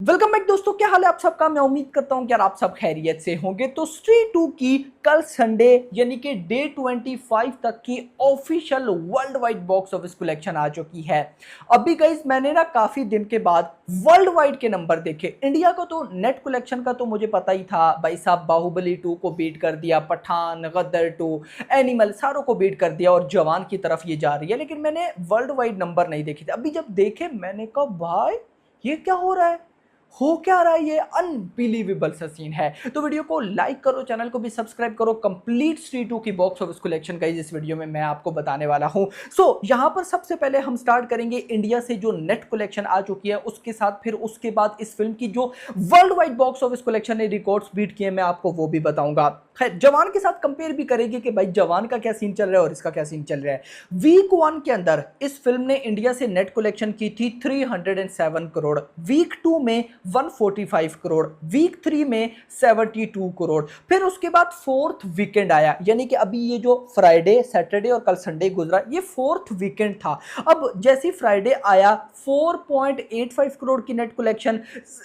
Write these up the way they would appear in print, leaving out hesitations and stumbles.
Welcome back दोस्तों, क्या हाल है आप सबका। मैं उम्मीद करता हूं कि यार आप सब खैरियत से होंगे। तो स्त्री 2 की कल संडे यानी कि डे 25 तक की official world wide box office collection आ चुकी है। अभी गाइस मैंने ना काफी दिन के बाद वर्ल्ड वाइड के नंबर देखे। इंडिया को तो नेट कलेक्शन का तो मुझे पता ही था भाई साहब, बाहुबली 2 को बीट कर दिया, पठान, गदर 2, एनिमल सारों को बीट कर दिया और जवान की तरफ ये जा रही है। लेकिन मैंने वर्ल्ड वाइड नंबर नहीं देखे थे। अभी जब देखे मैंने कहा भाई ये क्या हो रहा है, हो क्या रहा है, ये अनबिलीवेबल सा सीन है। तो वीडियो को लाइक करो, चैनल को भी सब्सक्राइब करो। कंप्लीट स्त्री 2 की बॉक्स ऑफिस कलेक्शन का इस वीडियो में मैं आपको बताने वाला हूं। यहां पर सबसे पहले हम स्टार्ट करेंगे इंडिया से, जो नेट कलेक्शन आ चुकी है उसके साथ। फिर उसके बाद इस फिल्म की जो world wide box office collection ने रिकॉर्ड्स बीट किए मैं आपको वो भी बताऊंगा। खैर जवान के साथ कंपेयर भी करेंगे कि भाई जवान का क्या सीन चल रहा है और इसका क्या सीन चल रहा है। वीक 1 के अंदर इस फिल्म ने इंडिया से नेट कलेक्शन की थी 307 करोड़, वीक 2 में 145 करोड़, वीक 3 में 72 करोड़। फिर उसके बाद फोर्थ वीकेंड आया, यानी कि अभी ये जो फ्राइडे, सैटरडे और कल संडे गुजरा, ये फोर्थ वीकेंड था। अब जैसी फ्राइडे आया 4.85 करोड़ की नेट कलेक्शन,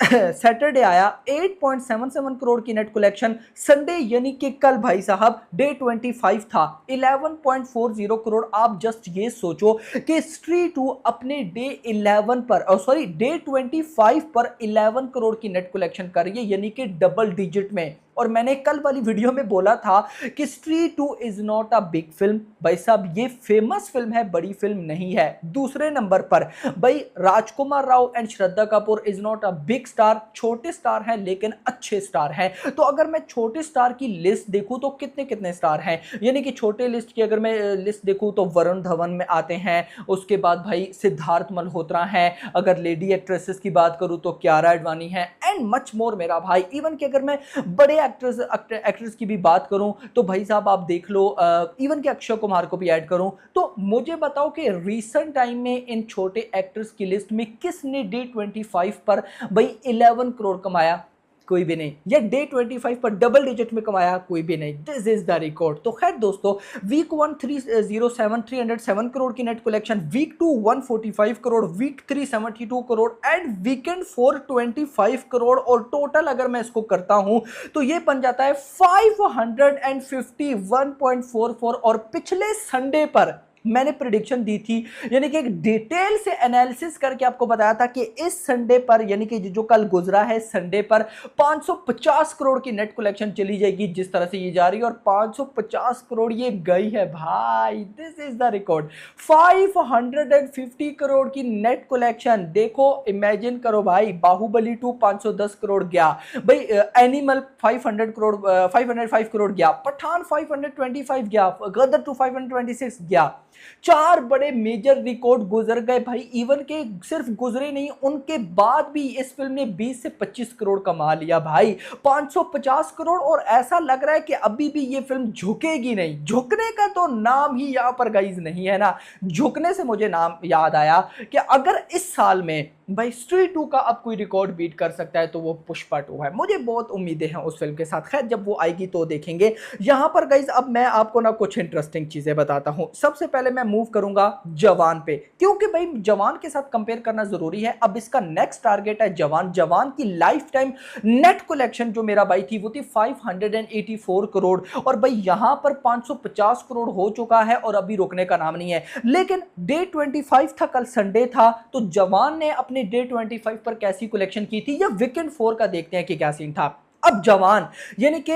सैटरडे आया 8.77 करोड़ की नेट कलेक्शन, संडे यानी कि कल भाई साहब डे 25 था 11.40 करोड़। आप जस्ट ये सोचो कि स्त्री 2 अपने डे 11 पर, सॉरी डे 25 पर 11 करोड़ की नेट कलेक्शन कर रही है, यानी कि डबल डिजिट में। और मैंने कल वाली वीडियो में बोला था कि स्त्री 2 is not a big film. भाई साहब ये फेमस फिल्म है, बड़ी फिल्म नहीं है। दूसरे नंबर पर भाई Rajkummar Rao and Shraddha Kapoor is not a big star, छोटे स्टार हैं लेकिन अच्छे स्टार हैं। तो अगर मैं छोटे स्टार की लिस्ट देखूं तो कितने कितने स्टार हैं, यानी कि छोटे लिस्ट की अगर मैं लिस्ट देखूं तो वरुण धवन में आते हैं, उसके बाद भाई सिद्धार्थ मल्होत्रा है, अगर लेडी एक्ट्रेसेस की बात करूं तो कियारा एडवाणी है एंड मच मोर मेरा भाई। इवन कि अगर मैं बड़े एक्ट्रेस की भी बात करूं तो भाई साहब आप देख लो, इवन कि अक्षय कुमार को भी ऐड करूं तो मुझे बताओ कि रीसेंट टाइम में इन छोटे एक्टर्स की लिस्ट में किसने डे 25 पर भाई 11 करोड़ कमाया? कोई भी नहीं। या डे 25 पर डबल डिजिट में कमाया? कोई भी नहीं। This is the record. तो खैर दोस्तों, वीक 1 307 करोड़ की net collection, week 2 145 crore, week 3 72 crore and weekend 425 crore. और टोटल अगर मैं इसको करता हूं तो ये बन जाता है 551.44। और पिछले संडे पर मैंने प्रिडिक्शन दी थी, यानी कि एक डिटेल से एनालिसिस करके आपको बताया था कि इस संडे पर, यानी कि जो कल गुजरा है संडे पर, 550 करोड़ की नेट कलेक्शन चली जाएगी जिस तरह से ये जा रही है। और 550 करोड़ ये गई है भाई। This is the record. 550 crore की नेट कलेक्शन। देखो इमेजिन करो भाई, बाहुबली 2 510 करोड़ गया भाई, एनिमल 500 करोड़, 505 करोड़ गया, पठान 525 गया, गदर 2 526 गया। चार बड़े मेजर रिकॉर्ड गुजर गए भाई। इवन के सिर्फ गुजरे नहीं, उनके बाद भी इस फिल्म ने 20 से 25 करोड़ कमा लिया भाई। 550 करोड़। और ऐसा लग रहा है कि अभी भी ये फिल्म झुकेगी नहीं। झुकने का तो नाम ही यहां पर गाइस नहीं है ना। झुकने से मुझे नाम याद आया कि अगर इस साल में भाई स्त्री 2 का अब कोई रिकॉर्ड बीट कर सकता है तो वो पुष्पा 2 है। मुझे बहुत उम्मीदें हैं उस फिल्म के साथ। खैर जब वो आएगी तो देखेंगे। यहां पर गाइस अब मैं आपको ना कुछ इंटरेस्टिंग चीजें बताता हूं। सबसे पहले मैं मूव करूंगा जवान पे, क्योंकि भाई जवान के साथ कंपेयर करना जरूरी है। अब इसका नेक्स्ट टारगेट है जवान। जवान की लाइफ टाइम नेट कलेक्शन जो मेरा भाई थी वो थी 584 करोड़। और भाई यहां पर 550 करोड़ हो चुका है और अभी रुकने का नाम नहीं है। लेकिन डे 25 था, कल संडे था, तो जवान ने अपने डे 25 पर कैसी कलेक्शन की थी, या वीकेंड 4 का देखते हैं कि क्या सीन था। अब जवान यानी कि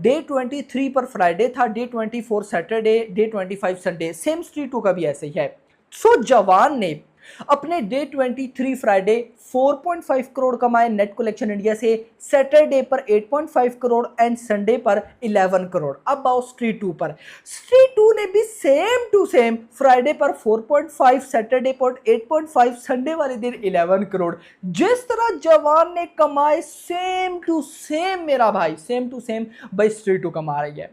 डे 23 पर फ्राइडे था, day 24 Saturday, day 25 Sunday, same स्त्री 2 का भी ऐसे ही है। जवान ने अपने डे 23 फ्राइडे 4.5 करोड़ कमाए नेट कलेक्शन इंडिया से, सैटरडे पर 8.5 करोड़ एंड संडे पर 11 करोड़। अब आओ स्त्री 2 पर। स्त्री 2 ने भी सेम टू सेम फ्राइडे पर 4.5, सैटरडे पर 8.5, संडे वाले दिन 11 करोड़। जिस तरह जवान ने कमाए सेम टू सेम मेरा भाई, सेम टू सेम भाई स्त्री 2 कमा रही है।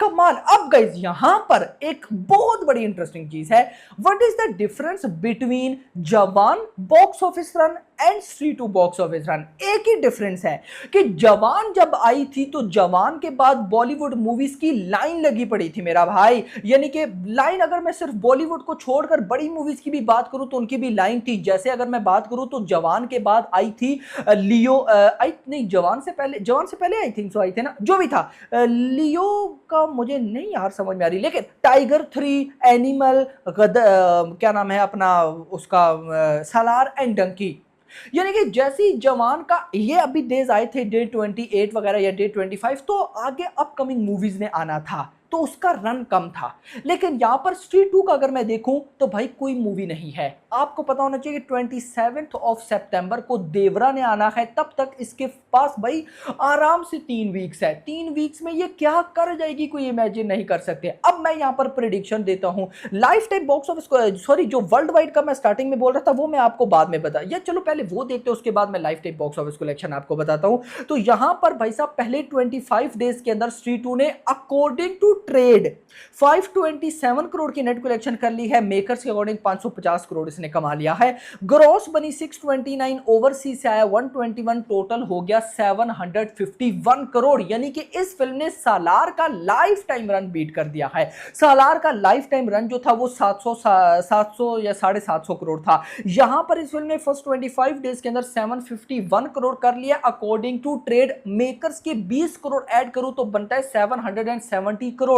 कमाल। अब गाइस यहां पर एक बहुत बड़ी इंटरेस्टिंग चीज है। What is the difference between Jawan box office run and Stree two box office run. एक ही डिफरेंस है कि जवान जब आई थी तो जवान के बाद बॉलीवुड मूवीज की लाइन लगी पड़ी थी मेरा भाई, यानी कि लाइन अगर मैं सिर्फ बॉलीवुड को छोड़कर बड़ी मूवीज की भी बात करूं तो उनकी भी लाइन थी। जैसे अगर मैं बात करूं तो जवान के बाद आई थी लियो, आई नहीं जवान से पहले आई थिंक सो आई थे ना, जो भी था लियो का मुझे नहीं यार समझ में आ रही, लेकिन टाइगर 3, एनिमल, क्या नाम है अपना उसका, सालार एंड डंकी। यानी कि जैसी जवान का ये अभी डेज आए थे डे 28 वगैरह या डे 25, तो आगे अपकमिंग मूवीज ने आना था तो उसका रन कम था। लेकिन यहां पर स्ट्रीट 2 का अगर मैं देखूं तो भाई कोई मूवी नहीं है। आपको पता होना चाहिए कि 27 ऑफ सितंबर को देवरा ने आना है, तब तक इसके पास भाई आराम से 3 वीक्स है। 3 वीक्स में ये क्या कर जाएगी कोई इमेजिन नहीं कर सकते। अब मैं यहां पर प्रिडिक्शन देता हूं life time box office, sorry जो वर्ल्ड वाइड का मैं स्टार्टिंग में बोल रहा था वो मैं आपको बाद में बता, या चलो पहले वो देखते हैं उसके बाद मैं life time box office collection आपको बताता हूं। तो यहां पर भाई साहब पहले 25 डेज के अंदर स्ट्रीट 2 ने अकॉर्डिंग टू ट्रेड 527 करोड़ की नेट कलेक्शन कर ली है। मेकर्स के अकॉर्डिंग 550 करोड़ इसने कमा लिया है। ग्रॉस बनी 629, ओवरसीज से आया 121, टोटल हो गया 751 करोड़। यानी कि इस फिल्म ने सालार का लाइफ टाइम रन बीट कर दिया है। सालार का लाइफ टाइम रन जो था वो 700 या 750 करोड़ था। यहां पर इस फिल्म ने फर्स्ट 25 डेज के अंदर 751 करोड़ कर लिया अकॉर्डिंग टू ट्रेड। मेकर्स के 20 करोड़ ऐड करूं तो बनता है 770 करोड़।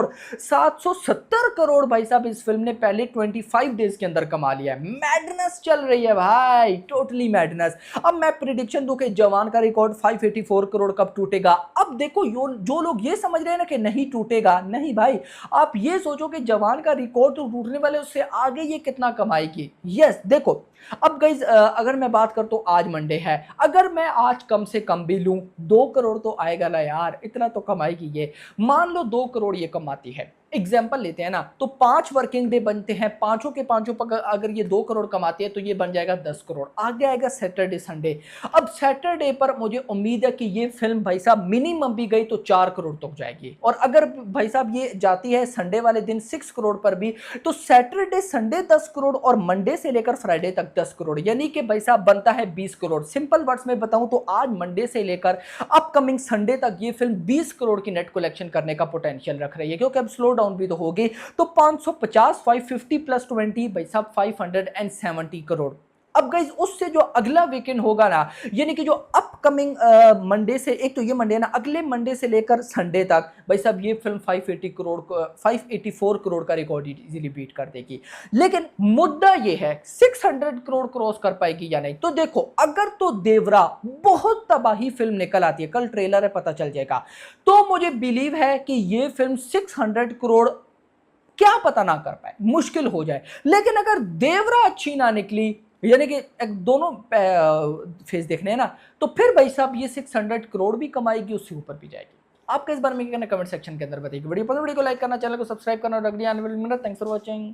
770 करोड़ भाई साहब इस फिल्म ने पहले 25 डेज के अंदर कमा लिया है। मैडनेस चल रही है भाई, टोटली मैडनेस। अब मैं प्रिडिक्शन दूं कि जवान का रिकॉर्ड 584 करोड़ कब टूटेगा। अब देखो जो लोग ये समझ रहे हैं ना कि नहीं टूटेगा, नहीं भाई, आप ये सोचो कि जवान का रिकॉर्ड तो टूटने वाले, उससे आगे ये कितना कमाएगी। यस देखो, अब गाइज अगर मैं बात करता हूं आज मंडे है, अगर मैं आज कम से कम भी लूं 2 करोड़ तो आएगा ना यार, इतना तो कमाएगी ये। मान लो 2 करोड़ ये कमाती है, एग्जाम्पल लेते हैं ना, तो 5 वर्किंग डे बनते हैं, पांचों के पांचों पर अगर ये 2 करोड़ कमाती है तो ये बन जाएगा 10 करोड़। आगे आएगा सैटरडे संडे। अब सैटरडे पर मुझे उम्मीद है कि ये फिल्म भाई साहब मिनिमम भी गई तो 4 करोड़ तक जाएगी, और अगर भाई साहब ये जाती है संडे वाले दिन 6 करोड़ पर भी, तो सैटरडे संडे 10 करोड़ और मंडे से लेकर फ्राइडे तक 10 करोड़, यानी कि भाई साहब बनता है 20 करोड़। सिंपल वर्ड्स में बताऊं तो आज मंडे से लेकर अपकमिंग संडे तक ये फिल्म 20 करोड़ की नेट कलेक्शन करने का पोटेंशियल रख रही है, क्योंकि अब स्लो डाउन भी तो होगी। तो 550 550 प्लस 20 भाई साहब 570 करोड़। अब गाइज उससे जो अगला वीकेंड होगा ना, यानी कि जो अपकमिंग मंडे से, एक तो ये मंडे ना, अगले मंडे से लेकर संडे तक भाई साहब ये फिल्म 584 करोड़ का रिकॉर्ड इजीली बीट कर देगी। लेकिन मुद्दा ये है 600 करोड़ क्रॉस कर पाएगी या नहीं। तो देखो, अगर तो देवरा बहुत तबाही फिल्म निकल आती है, कल ट्रेलर है पता चल जाएगा, तो मुझे बिलीव है कि ये फिल्म 600 करोड़ क्या पता ना कर पाए, मुश्किल हो जाए। लेकिन अगर देवरा अच्छी ना निकली, यानी कि एक दोनों फेज देखने हैं ना, तो फिर भाई साहब ये 600 करोड़ भी कमाएगी, उससे ऊपर भी जाएगी। आपका इस बारे में क्या कहना कमेंट सेक्शन के अंदर बताइए। वीडियो पसंद, वीडियो को लाइक करना, चैनल को सब्सक्राइब करना और अगली आने वाली मिनट। Thanks for watching.